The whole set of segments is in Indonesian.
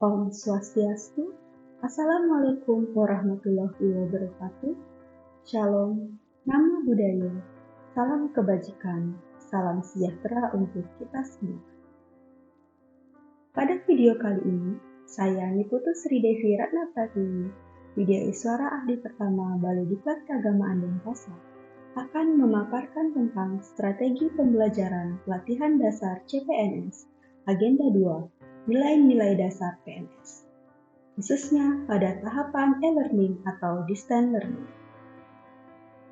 Om Swastiastu, Assalamualaikum warahmatullahi wabarakatuh, Shalom, Namo Buddhaya, salam kebajikan, salam sejahtera untuk kita semua. Pada video kali ini, saya Niputu Sri Devi Ratnapratini, Widya Iswara Ahli Pertama Balai Diklat Keagamaan Denpasar, akan memaparkan tentang strategi pembelajaran pelatihan dasar CPNS, Agenda 2, nilai-nilai dasar PNS, khususnya pada tahapan e-learning atau distance learning.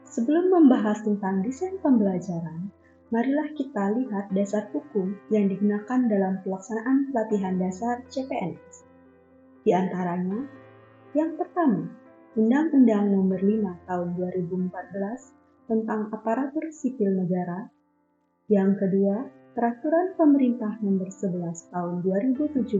Sebelum membahas tentang desain pembelajaran, marilah kita lihat dasar hukum yang digunakan dalam pelaksanaan pelatihan dasar CPNS. Di antaranya, yang pertama, Undang-Undang Nomor 5 Tahun 2014 tentang Aparatur Sipil Negara. Yang kedua, Peraturan Pemerintah Nomor 11 Tahun 2017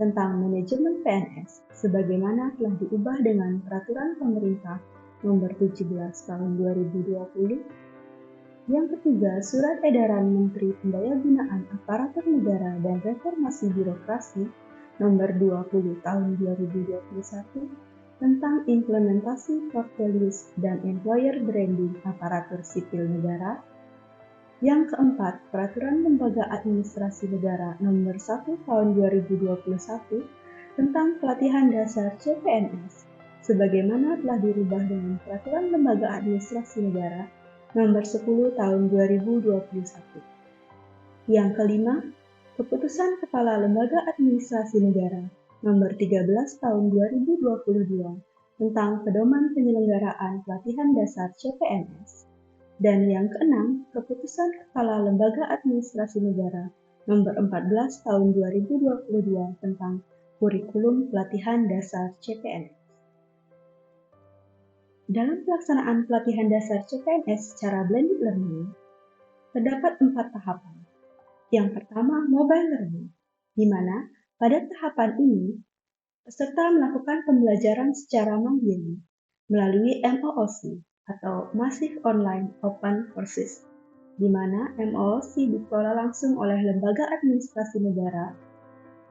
tentang Manajemen PNS sebagaimana telah diubah dengan Peraturan Pemerintah Nomor 17 Tahun 2020. Yang ketiga, Surat Edaran Menteri Pendayagunaan Aparatur Negara dan Reformasi Birokrasi Nomor 20 Tahun 2021 tentang implementasi portfolio dan employer branding aparatur sipil negara. Yang keempat, Peraturan Lembaga Administrasi Negara Nomor 1 Tahun 2021 tentang pelatihan dasar CPNS, sebagaimana telah dirubah dengan Peraturan Lembaga Administrasi Negara Nomor 10 Tahun 2021. Yang kelima, Keputusan Kepala Lembaga Administrasi Negara Nomor 13 Tahun 2022 tentang pedoman penyelenggaraan pelatihan dasar CPNS. Dan yang keenam, Keputusan Kepala Lembaga Administrasi Negara Nomor 14 Tahun 2022 tentang kurikulum pelatihan dasar CPNS. Dalam pelaksanaan pelatihan dasar CPNS secara blended learning, terdapat 4 tahapan. Yang pertama, mobile learning, di mana pada tahapan ini, peserta melakukan pembelajaran secara mandiri melalui MOOC atau Massive Online Open Courses, di mana MOOC dikelola langsung oleh Lembaga Administrasi Negara,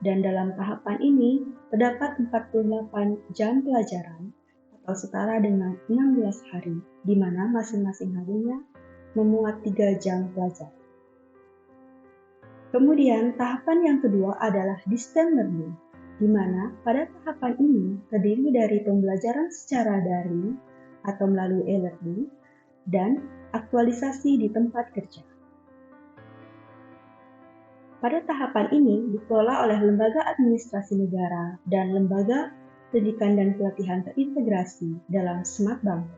dan dalam tahapan ini terdapat 48 jam pelajaran atau setara dengan 16 hari, di mana masing-masing harinya memuat 3 jam pelajaran. Kemudian tahapan yang kedua adalah distance learning, di mana pada tahapan ini terdiri dari pembelajaran secara daring atau melalui e-learning dan aktualisasi di tempat kerja. Pada tahapan ini dikelola oleh Lembaga Administrasi Negara dan Lembaga Pendidikan dan Pelatihan terintegrasi dalam Smart Bangku.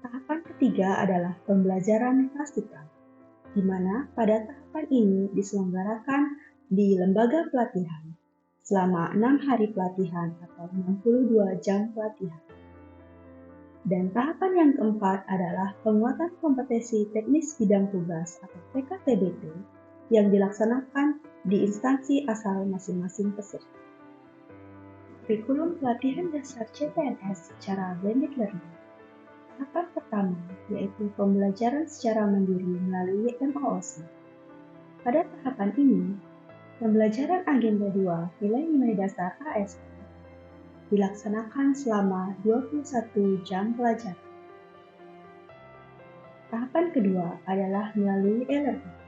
Tahapan ketiga adalah pembelajaran klasikal, di mana pada tahapan ini diselenggarakan di lembaga pelatihan selama 6 hari pelatihan atau 62 jam pelatihan. Dan tahapan yang keempat adalah penguatan kompetensi teknis bidang tugas atau PKTBT yang dilaksanakan di instansi asal masing-masing peserta. Kurikulum pelatihan dasar CPNS secara blended learning. Tahapan pertama yaitu pembelajaran secara mandiri melalui MOOC. Pada tahapan ini, pembelajaran Agenda 2 nilai-nilai dasar ASN dilaksanakan selama 21 jam pelajaran. Tahapan kedua adalah melalui e-learning.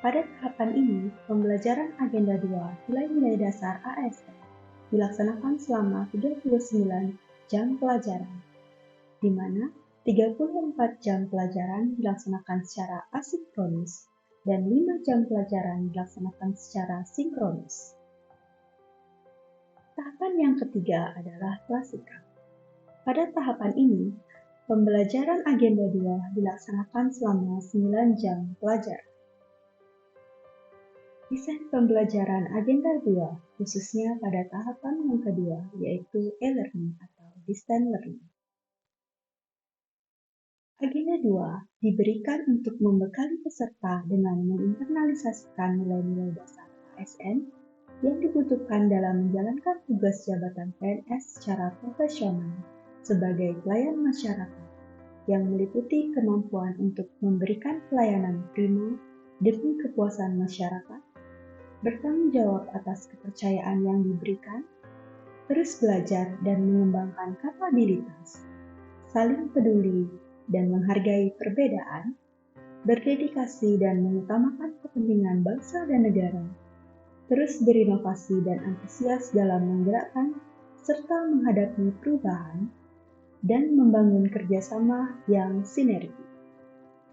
Pada tahapan ini, pembelajaran Agenda 2 nilai-nilai dasar ASN dilaksanakan selama 39 jam pelajaran, di mana 34 jam pelajaran dilaksanakan secara asinkronis dan 5 jam pelajaran dilaksanakan secara sinkronis. Tahapan yang ketiga adalah klasikal. Pada tahapan ini, pembelajaran Agenda 2 dilaksanakan selama 9 jam pelajaran. Desain pembelajaran Agenda 2 khususnya pada tahapan yang kedua yaitu e-learning atau distance learning. Agenda 2 diberikan untuk membekali peserta dengan menginternalisasikan nilai-nilai dasar ASN yang dibutuhkan dalam menjalankan tugas jabatan PNS secara profesional sebagai pelayan masyarakat yang meliputi kemampuan untuk memberikan pelayanan prima demi kepuasan masyarakat, bertanggung jawab atas kepercayaan yang diberikan, terus belajar dan mengembangkan kapabilitas, saling peduli dan menghargai perbedaan, berdedikasi dan mengutamakan kepentingan bangsa dan negara, terus berinovasi dan antusias dalam menggerakkan serta menghadapi perubahan, dan membangun kerjasama yang sinergi.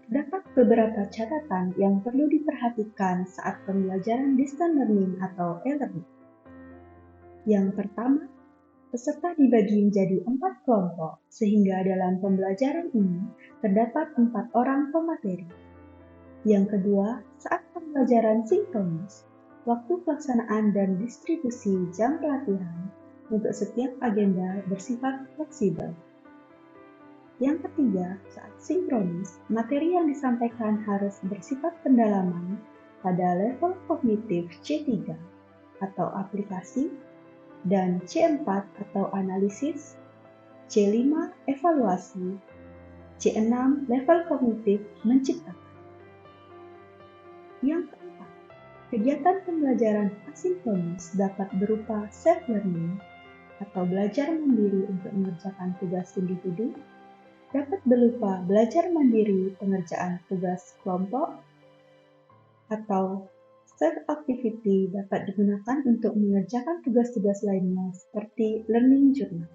Terdapat beberapa catatan yang perlu diperhatikan saat pembelajaran distance learning atau e-learning. Yang pertama, peserta dibagi menjadi 4 kelompok, sehingga dalam pembelajaran ini terdapat 4 orang pemateri. Yang kedua, saat pembelajaran sinkronis, waktu pelaksanaan dan distribusi jam pelatihan untuk setiap agenda bersifat fleksibel. Yang ketiga, saat sinkronis, materi yang disampaikan harus bersifat pendalaman pada level kognitif C3 atau aplikasi, dan C4 atau analisis, C5 evaluasi, C6 level kognitif menciptakan. Yang keempat, kegiatan pembelajaran asinkronis dapat berupa self-learning atau belajar mandiri untuk mengerjakan tugas individu, dapat berupa belajar mandiri pengerjaan tugas kelompok, atau self-activity dapat digunakan untuk mengerjakan tugas-tugas lainnya seperti learning journal.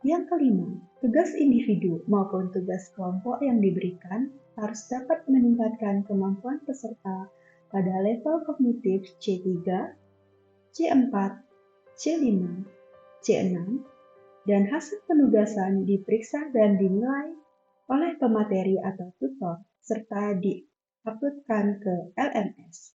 Yang kelima, tugas individu maupun tugas kelompok yang diberikan harus dapat meningkatkan kemampuan peserta pada level kognitif C3, C4, C5, C6, dan hasil penugasan diperiksa dan dinilai oleh pemateri atau tutor, serta diuploadkan ke LMS.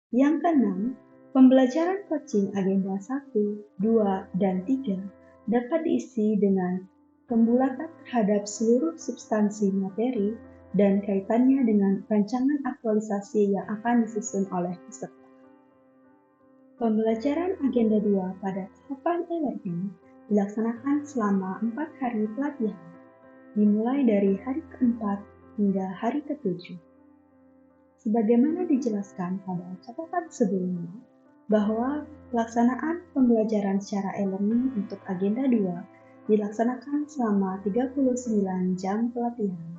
Yang keenam, pembelajaran coaching agenda 1, 2, dan 3 dapat diisi dengan pembulatan terhadap seluruh substansi materi dan kaitannya dengan rancangan aktualisasi yang akan disusun oleh peserta. Pembelajaran agenda 2 pada tahapan e-learning dilaksanakan selama 4 hari pelatihan, dimulai dari hari ke-4 hingga hari ke-7. Sebagaimana dijelaskan pada catatan sebelumnya, bahwa pelaksanaan pembelajaran secara e-learning untuk agenda 2 dilaksanakan selama 39 jam pelatihan,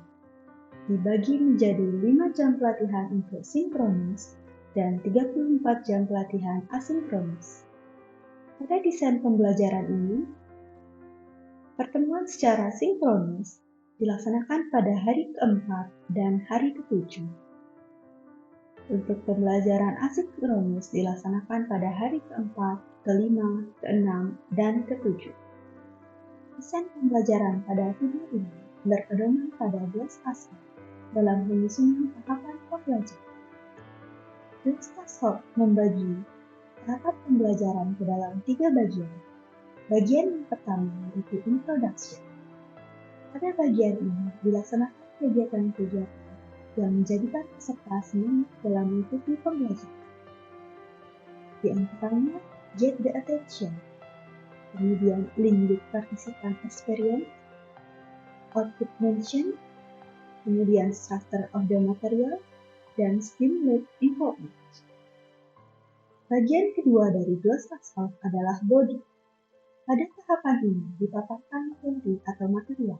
dibagi menjadi 5 jam pelatihan untuk sinkronis, dan 34 jam pelatihan asinkronis. Pada desain pembelajaran ini, pertemuan secara sinkronis dilaksanakan pada hari ke-4 dan hari ke-7. Untuk pembelajaran asinkronis dilaksanakan pada hari ke-4, ke-5, ke-6, dan ke-7. Desain pembelajaran pada video ini berpedoman pada 12 fase dalam penyusunan tahapan pembelajaran. Task membagi tahapan pembelajaran ke dalam 3 bagian. Bagian yang pertama yaitu introduction. Pada bagian ini dilaksanakan kegiatan-kegiatan yang menjadikan peserta semangat dalam mengikuti pembelajaran. Di antaranya get the attention, kemudian link with participant experience, output mention, kemudian structure of the material, dan stimulate involvement. Bagian kedua dari 12 task adalah body. Pada tahapan ini dipaparkan teori atau material,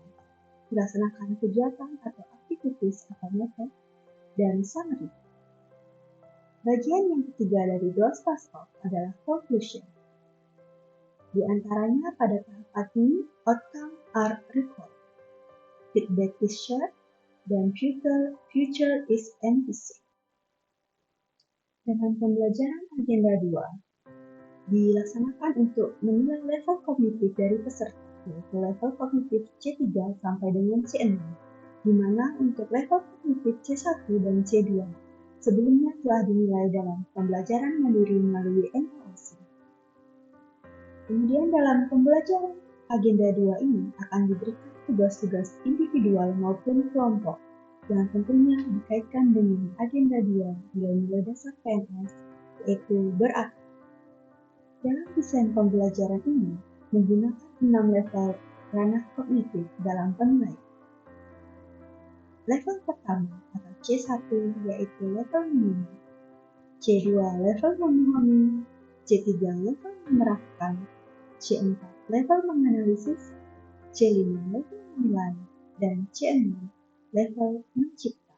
dilaksanakan kegiatan atau activities atau method, dan summary. Bagian yang ketiga dari 12 task adalah conclusion. Di antaranya pada tahapan ini, outcome are recorded, feedback is shared, dan future is envisioned. Dalam pembelajaran agenda 2, dilaksanakan untuk menilai level kognitif dari peserta, yaitu level kognitif C3 sampai dengan C6, di mana untuk level kognitif C1 dan C2 sebelumnya telah dinilai dalam pembelajaran mandiri melalui evaluasi. Kemudian dalam pembelajaran agenda 2 ini akan diberikan tugas-tugas individual maupun kelompok yang tentunya dikaitkan dengan agenda 2 nilai-nilai dasar PNS, yaitu berarti. Dalam desain pembelajaran ini menggunakan 6 level ranah kognitif dalam penilaian. Level pertama atau C1 yaitu level minimum, C2 level memahami, C3 level menerapkan, C4 level menganalisis, C5 level menilai, dan C6 level mencipta.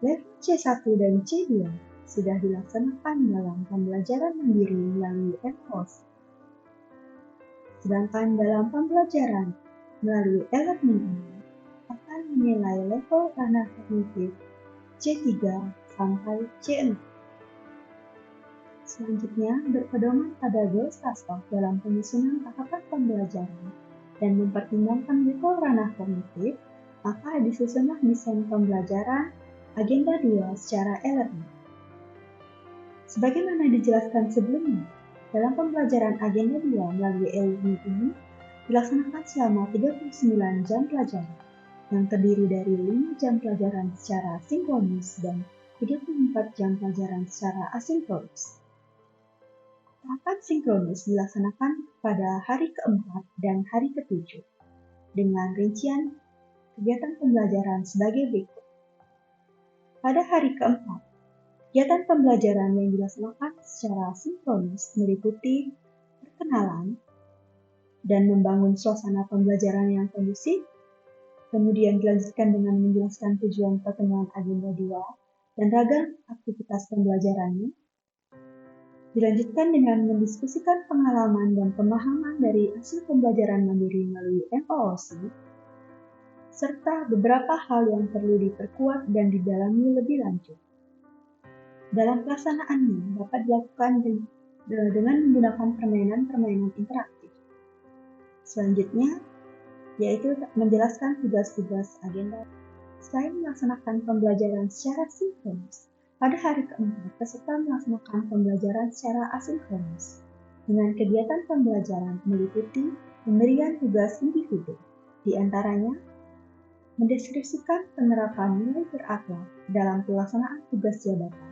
Level C1 dan C2 sudah dilaksanakan dalam pembelajaran mandiri melalui MOOC. Sedangkan dalam pembelajaran melalui e-learning ini akan menilai level ranah kognitif C3 sampai C6. Selanjutnya, berpedoman pada goals task dalam penyusunan tahapan pembelajaran dan mempertimbangkan level ranah kognitif, maka disusunlah desain pembelajaran agenda 2 secara e-learning. Sebagaimana dijelaskan sebelumnya, dalam pembelajaran agenda 2 melalui e-learning ini dilaksanakan selama 39 jam pelajaran, yang terdiri dari 5 jam pelajaran secara sinkronus dan 34 jam pelajaran secara asinkronus. Tahapan sinkronus dilaksanakan pada hari keempat dan hari ketujuh, dengan rincian kegiatan pembelajaran sebagai berikut. Pada hari keempat, kegiatan pembelajaran yang dilaksanakan secara sinkronus meliputi perkenalan dan membangun suasana pembelajaran yang kondusif, kemudian dilanjutkan dengan menjelaskan tujuan pertemuan agenda 2 dan ragam aktivitas pembelajarannya, dilanjutkan dengan mendiskusikan pengalaman dan pemahaman dari hasil pembelajaran mandiri melalui MOOC, serta beberapa hal yang perlu diperkuat dan didalami lebih lanjut. Dalam pelaksanaannya dapat dilakukan dengan menggunakan permainan-permainan interaktif. Selanjutnya, yaitu menjelaskan tugas-tugas agenda. Selain melaksanakan pembelajaran secara sinkronus, pada hari keempat, peserta melaksanakan pembelajaran secara asinkronus, dengan kegiatan pembelajaran meliputi pemberian tugas individu, di antaranya mendeskripsikan penerapan nilai berakhlak dalam pelaksanaan tugas jabatan,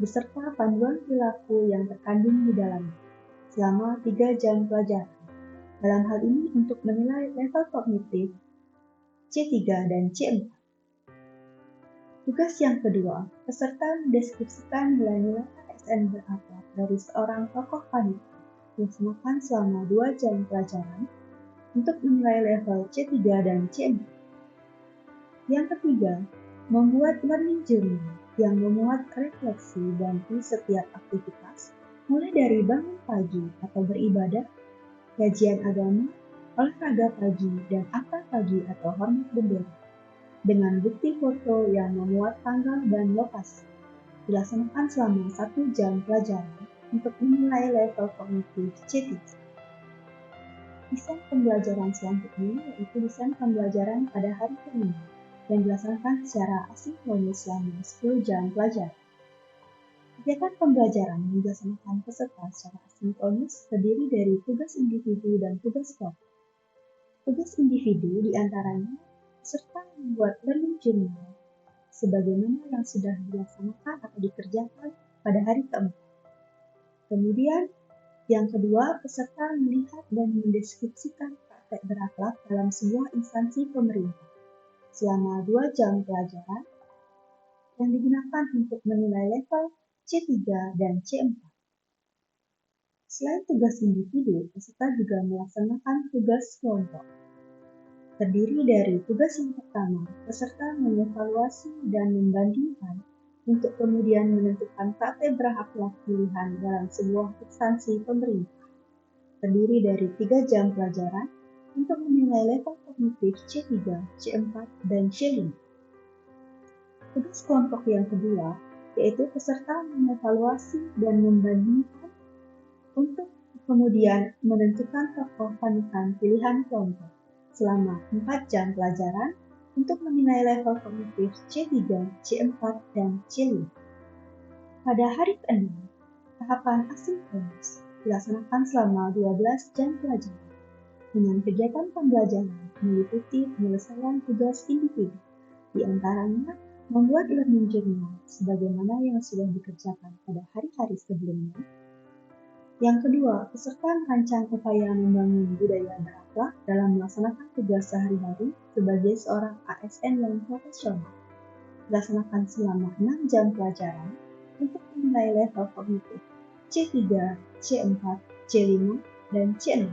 beserta panduan perilaku yang terkandung di dalamnya, selama 3 jam pelajaran. Dalam hal ini untuk menilai level kognitif C3 dan C4. Tugas yang kedua, peserta mendeskripsikan nilai-nilai ASN berakhlak dari seorang tokoh panitia dilaksanakan selama 2 jam pelajaran untuk menilai level C3 dan C4. Yang ketiga, membuat learning journal yang memuat refleksi dan setiap aktivitas, mulai dari bangun pagi atau beribadah, kajian agama, olahraga pagi, dan apel pagi atau hormat bendera, dengan bukti foto yang memuat tanggal dan lokasi, dilaksanakan selama 1 jam pelajaran untuk menilai level kognitif C3. Desain pembelajaran selanjutnya yaitu desain pembelajaran pada hari kelima yang dilaksanakan secara asinkronus selama 10 jam pelajaran. Kegiatan pembelajaran yang dilaksanakan peserta secara asinkronus terdiri dari tugas individu dan tugas kelompok. Tugas individu diantaranya serta membuat learning journal sebagaimana yang sudah dilaksanakan atau dikerjakan pada hari keempat. Kemudian, yang kedua, peserta melihat dan mendeskripsikan praktek berakhlak dalam sebuah instansi pemerintah selama 2 jam pelajaran yang digunakan untuk menilai level C3 dan C4. Selain tugas individu, peserta juga melaksanakan tugas kelompok. Terdiri dari tugas yang pertama, peserta mengevaluasi dan membandingkan untuk kemudian menentukan praktek berakhlak pilihan dalam sebuah instansi pemerintah. Terdiri dari 3 jam pelajaran untuk menilai level kognitif C3, C4, dan C5. Tugas kelompok yang kedua, yaitu peserta mengevaluasi dan membandingkan untuk kemudian menentukan tokoh panutan pilihan kelompok selama 4 jam pelajaran untuk menilai level kognitif C3, C4, dan C5. Pada hari ke-6, tahapan asinkronus dilaksanakan selama 12 jam pelajaran dengan kegiatan pembelajaran meliputi penyelesaian tugas individu, di antaranya membuat learning journal sebagaimana yang sudah dikerjakan pada hari-hari sebelumnya, Yang kedua, peserta merancang upaya membangun budaya berakhlak dalam melaksanakan tugas sehari-hari sebagai seorang ASN yang profesional. Dilaksanakan selama 6 jam pelajaran untuk menilai level kognitif C3, C4, C5, dan C6.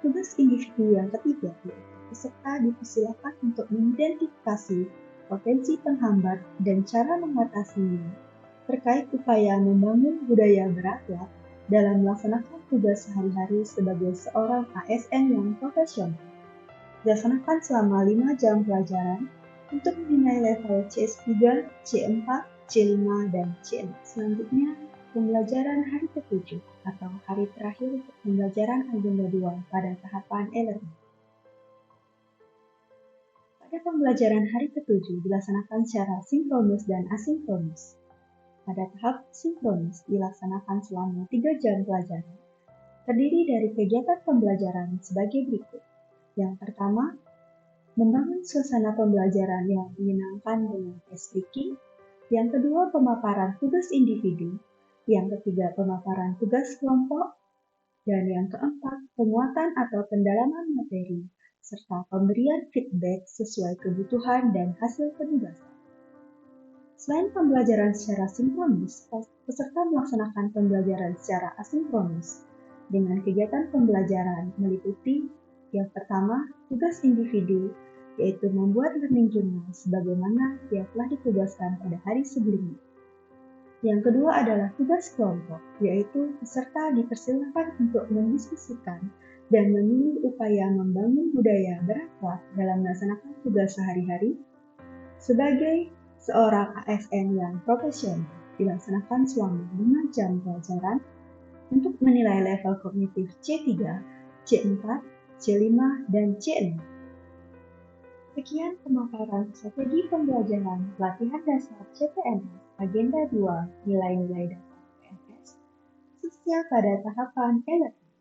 Tugas individu yang ketiga yaitu peserta dipersilakan untuk mengidentifikasi potensi penghambat dan cara mengatasinya terkait upaya membangun budaya berakhlak dalam melaksanakan tugas sehari-hari sebagai seorang ASN yang profesional. Dilaksanakan selama 5 jam pelajaran untuk menilai level CS3, C4, C5, dan C6. Selanjutnya, pembelajaran hari ke-7 atau hari terakhir untuk pembelajaran agenda 2 pada tahapan e-learning. Pada pembelajaran hari ke-7 dilaksanakan secara sinkronus dan asinkronus. Pada tahap sinkronus dilaksanakan selama 3 jam pelajaran, terdiri dari kegiatan pembelajaran sebagai berikut. Yang pertama, membangun suasana pembelajaran yang menyenangkan dengan case speaking. Yang kedua, pemaparan tugas individu. Yang ketiga, pemaparan tugas kelompok. Dan yang keempat, penguatan atau pendalaman materi, serta pemberian feedback sesuai kebutuhan dan hasil penugasan. Selain pembelajaran secara sinkronus, peserta melaksanakan pembelajaran secara asinkronus dengan kegiatan pembelajaran meliputi yang pertama, tugas individu, yaitu membuat learning journal sebagaimana yang telah ditugaskan pada hari sebelumnya. Yang kedua adalah tugas kelompok, yaitu peserta dipersilakan untuk mendiskusikan dan memilih upaya membangun budaya berakhlak dalam melaksanakan tugas sehari-hari. Sebagai seorang ASN yang profesional, dilaksanakan selama 5 jam pelajaran untuk menilai level kognitif C3, C4, C5, dan C6. Sekian pemaparan strategi pembelajaran pelatihan dasar CPNS Agenda 2 Nilai-nilai dasar PNS khususnya pada tahapan e-learning.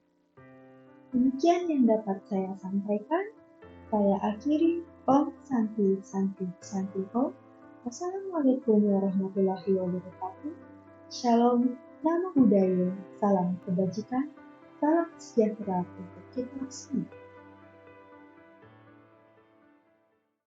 Demikian yang dapat saya sampaikan. Saya akhiri. Om Santi Santi Santi Om. Wassalamualaikum warahmatullahi wabarakatuh. Shalom, Namo Buddhaya, salam kebajikan, salam sejahtera untuk kita semua.